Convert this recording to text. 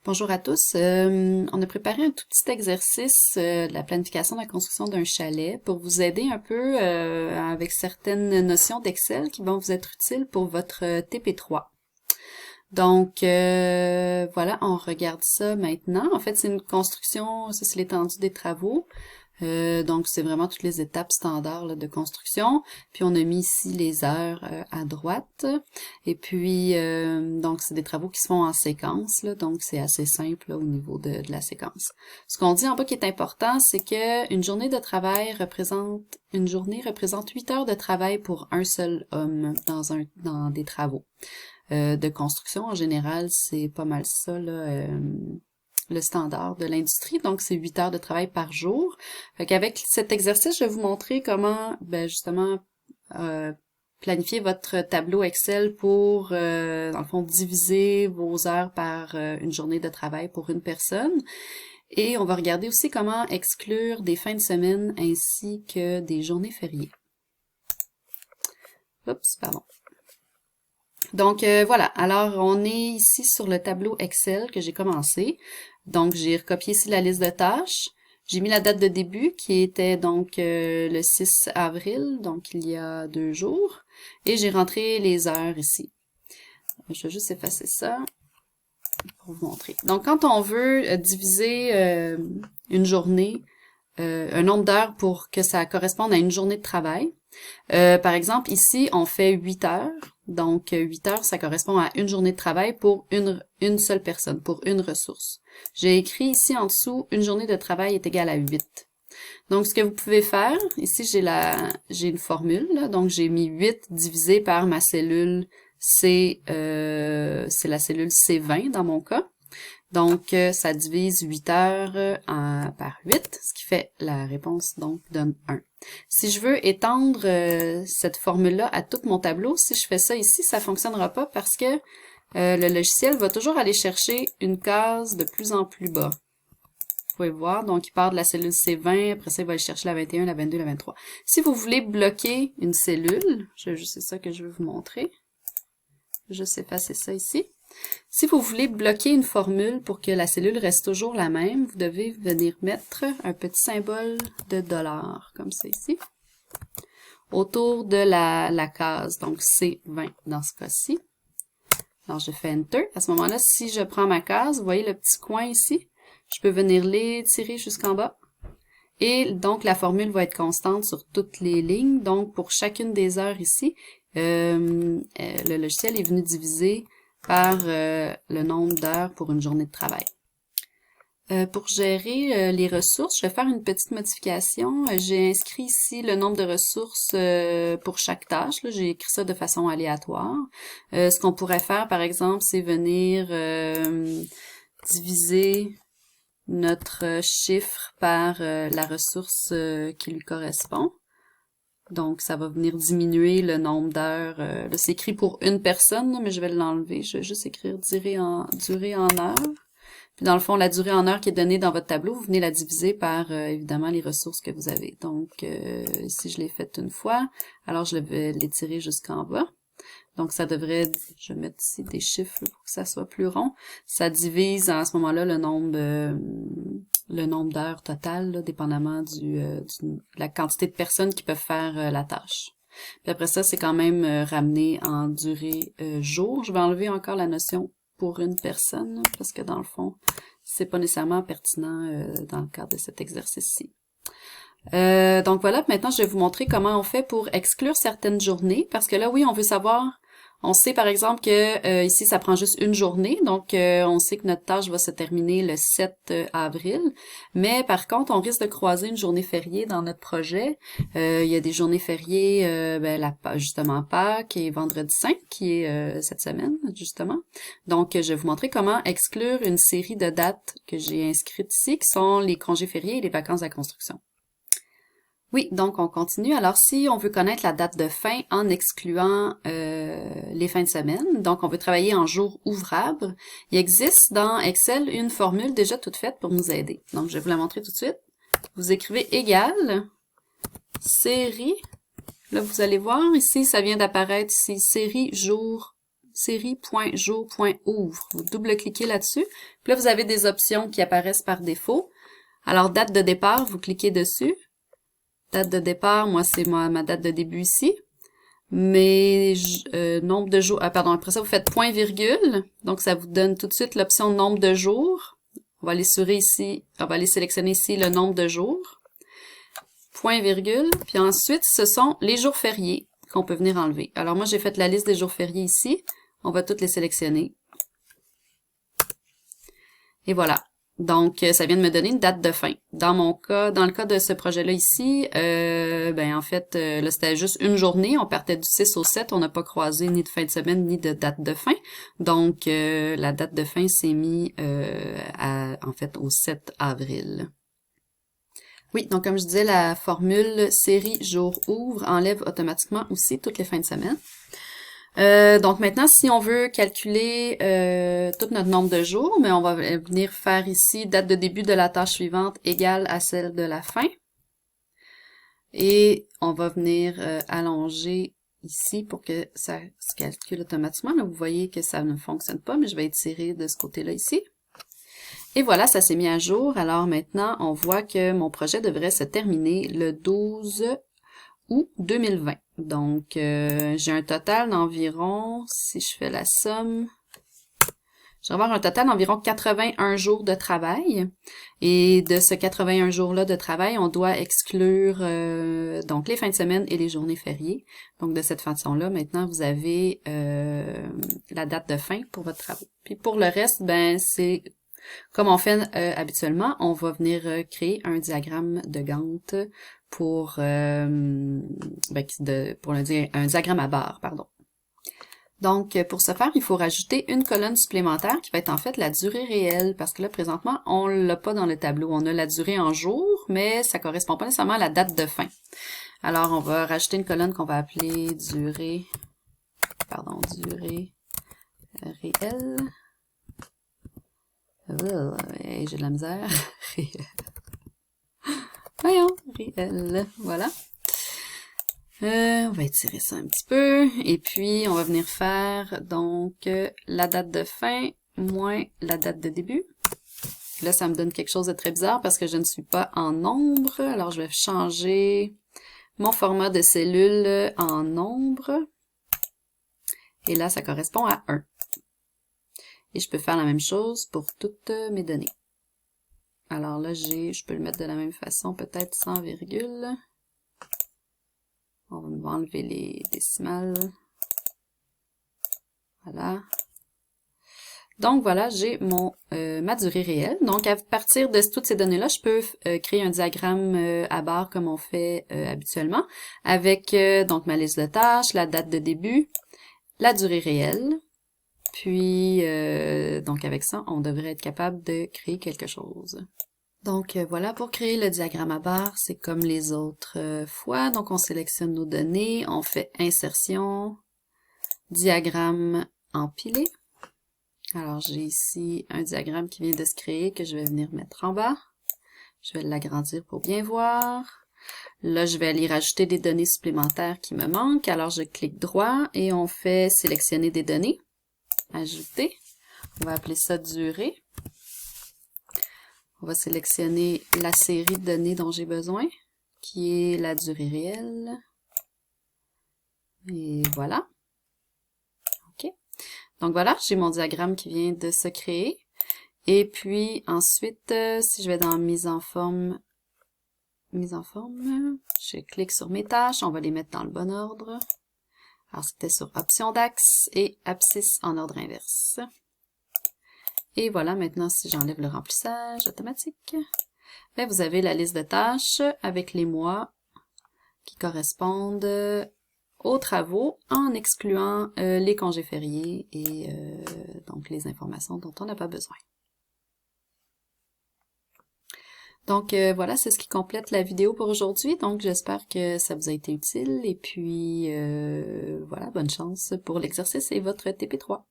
Bonjour à tous. On a préparé un tout petit exercice de la planification de la construction d'un chalet pour vous aider un peu avec certaines notions d'Excel qui vont vous être utiles pour votre TP3. Donc voilà, on regarde ça maintenant. En fait, c'est une construction, ça c'est l'étendue des travaux. Donc, c'est vraiment toutes les étapes standards là, de construction. Puis, on a mis ici les heures à droite. Et puis, donc, c'est des travaux qui se font en séquence. Là, donc, c'est assez simple là, au niveau de la séquence. Ce qu'on dit en bas qui est important, c'est que une journée de travail représente 8 heures de travail pour un seul homme dans des travaux. De construction, en général, c'est pas mal ça, là, le standard de l'industrie, donc c'est 8 heures de travail par jour. Fait qu'avec cet exercice, je vais vous montrer comment, justement, planifier votre tableau Excel pour, dans le fond, diviser vos heures par une journée de travail pour une personne. Et on va regarder aussi comment exclure des fins de semaine ainsi que des journées fériées. Oups, pardon. Donc voilà, alors on est ici sur le tableau Excel que j'ai commencé. Donc j'ai recopié ici la liste de tâches. J'ai mis la date de début qui était donc le 6 avril, donc il y a 2 jours. Et j'ai rentré les heures ici. Je vais juste effacer ça pour vous montrer. Donc quand on veut diviser une journée, un nombre d'heures pour que ça corresponde à une journée de travail, par exemple, ici, on fait 8 heures. Donc, 8 heures, ça correspond à une journée de travail pour une seule personne, pour une ressource. J'ai écrit ici en dessous, une journée de travail est égale à 8. Donc, ce que vous pouvez faire, ici, j'ai une formule, là, donc j'ai mis 8 divisé par ma cellule c'est la cellule C20 dans mon cas. Donc, ça divise 8 heures par 8, ce qui fait la réponse, donc, donne 1. Si je veux étendre cette formule-là à tout mon tableau, si je fais ça ici, ça fonctionnera pas parce que le logiciel va toujours aller chercher une case de plus en plus bas. Vous pouvez voir, donc il part de la cellule C20, après ça, il va aller chercher la 21, la 22, la 23. Si vous voulez bloquer une cellule, c'est ça que je vais vous montrer. Je vais juste effacer ça ici. Si vous voulez bloquer une formule pour que la cellule reste toujours la même, vous devez venir mettre un petit symbole de $, comme ça ici, autour de la case, donc C20 dans ce cas-ci. Alors, je fais Enter. À ce moment-là, si je prends ma case, vous voyez le petit coin ici, je peux venir l'étirer jusqu'en bas. Et donc, la formule va être constante sur toutes les lignes. Donc, pour chacune des heures ici, le logiciel est venu diviser par le nombre d'heures pour une journée de travail. Pour gérer les ressources, je vais faire une petite modification. J'ai inscrit ici le nombre de ressources pour chaque tâche. J'ai écrit ça de façon aléatoire. Ce qu'on pourrait faire, par exemple, c'est venir diviser notre chiffre par la ressource qui lui correspond. Donc, ça va venir diminuer le nombre d'heures. Là, c'est écrit pour une personne, mais je vais l'enlever. Je vais juste écrire durée en heures. Puis, dans le fond, la durée en heures qui est donnée dans votre tableau, vous venez la diviser par, évidemment, les ressources que vous avez. Donc, ici, je l'ai faite une fois. Alors, je vais l'étirer jusqu'en bas. Donc, ça devrait, je vais mettre ici des chiffres pour que ça soit plus rond. Ça divise, à ce moment-là, le nombre d'heures totales, là, dépendamment de la quantité de personnes qui peuvent faire la tâche. Puis après ça, c'est quand même ramené en durée jour. Je vais enlever encore la notion pour une personne, là, parce que dans le fond, c'est pas nécessairement pertinent dans le cadre de cet exercice-ci. Donc voilà, maintenant je vais vous montrer comment on fait pour exclure certaines journées, parce que là, oui, on veut savoir, on sait par exemple que ici, ça prend juste une journée, donc on sait que notre tâche va se terminer le 7 avril, mais par contre, on risque de croiser une journée fériée dans notre projet. Il y a des journées fériées, justement Pâques et Vendredi Saint, qui est cette semaine, justement. Donc, je vais vous montrer comment exclure une série de dates que j'ai inscrites ici, qui sont les congés fériés et les vacances de la construction. Oui, donc on continue. Alors, si on veut connaître la date de fin en excluant les fins de semaine, donc on veut travailler en jours ouvrables, il existe dans Excel une formule déjà toute faite pour nous aider. Donc, je vais vous la montrer tout de suite. Vous écrivez égal, série, là vous allez voir ici, ça vient d'apparaître ici, série jour série.jour.ouvre. Vous double-cliquez là-dessus. Puis là, vous avez des options qui apparaissent par défaut. Alors, date de départ, vous cliquez dessus. Date de départ, moi, c'est ma date de début ici. Mais nombre de jours... pardon, après ça, vous faites point virgule. Donc, ça vous donne tout de suite l'option nombre de jours. On va aller sélectionner ici le nombre de jours. Point virgule. Puis ensuite, ce sont les jours fériés qu'on peut venir enlever. Alors moi, j'ai fait la liste des jours fériés ici. On va toutes les sélectionner. Et voilà. Donc, ça vient de me donner une date de fin. Dans le cas de ce projet-là ici, en fait, là, c'était juste une journée. On partait du 6 au 7. On n'a pas croisé ni de fin de semaine, ni de date de fin. Donc, la date de fin s'est mise, en fait, au 7 avril. Oui, donc comme je disais, la formule série jour ouvre enlève automatiquement aussi toutes les fins de semaine. Donc maintenant, si on veut calculer tout notre nombre de jours, mais on va venir faire ici date de début de la tâche suivante égale à celle de la fin. Et on va venir allonger ici pour que ça se calcule automatiquement. Là, vous voyez que ça ne fonctionne pas, mais je vais étirer de ce côté-là ici. Et voilà, ça s'est mis à jour. Alors maintenant, on voit que mon projet devrait se terminer le 12 août 2020. Donc, j'ai un total d'environ, si je fais la somme, je vais avoir un total d'environ 81 jours de travail. Et de ce 81 jours-là de travail, on doit exclure donc les fins de semaine et les journées fériées. Donc, de cette façon-là, maintenant, vous avez la date de fin pour votre travail. Puis pour le reste, c'est... Comme on fait habituellement, on va venir créer un diagramme de Gantt pour un diagramme à barre, pardon. Donc, pour ce faire, il faut rajouter une colonne supplémentaire qui va être en fait la durée réelle, parce que là, présentement, on l'a pas dans le tableau. On a la durée en jours, mais ça correspond pas nécessairement à la date de fin. Alors, on va rajouter une colonne qu'on va appeler durée réelle. J'ai de la misère. Voyons, réel. Voilà. On va étirer ça un petit peu. Et puis, on va venir faire donc la date de fin moins la date de début. Là, ça me donne quelque chose de très bizarre parce que je ne suis pas en nombre. Alors, je vais changer mon format de cellule en nombre. Et là, ça correspond à 1. Et je peux faire la même chose pour toutes mes données. Alors là, je peux le mettre de la même façon, peut-être sans virgule. On va enlever les décimales. Voilà. Donc voilà, j'ai ma durée réelle. Donc à partir de toutes ces données-là, je peux créer un diagramme à barre comme on fait habituellement, avec donc ma liste de tâches, la date de début, la durée réelle. Puis, donc avec ça, on devrait être capable de créer quelque chose. Donc voilà, pour créer le diagramme à barre, c'est comme les autres fois. Donc on sélectionne nos données, on fait insertion, diagramme empilé. Alors j'ai ici un diagramme qui vient de se créer que je vais venir mettre en bas. Je vais l'agrandir pour bien voir. Là, je vais aller rajouter des données supplémentaires qui me manquent. Alors je clique droit et on fait sélectionner des données. Ajouter. On va appeler ça durée. On va sélectionner la série de données dont j'ai besoin, qui est la durée réelle. Et voilà. OK. Donc voilà, j'ai mon diagramme qui vient de se créer. Et puis ensuite, si je vais dans mise en forme, je clique sur mes tâches, on va les mettre dans le bon ordre. Alors, c'était sur option d'axe et abscisse en ordre inverse. Et voilà, maintenant, si j'enlève le remplissage automatique, vous avez la liste de tâches avec les mois qui correspondent aux travaux en excluant les congés fériés et donc les informations dont on n'a pas besoin. Donc voilà, c'est ce qui complète la vidéo pour aujourd'hui. Donc j'espère que ça vous a été utile et puis voilà, bonne chance pour l'exercice et votre TP3.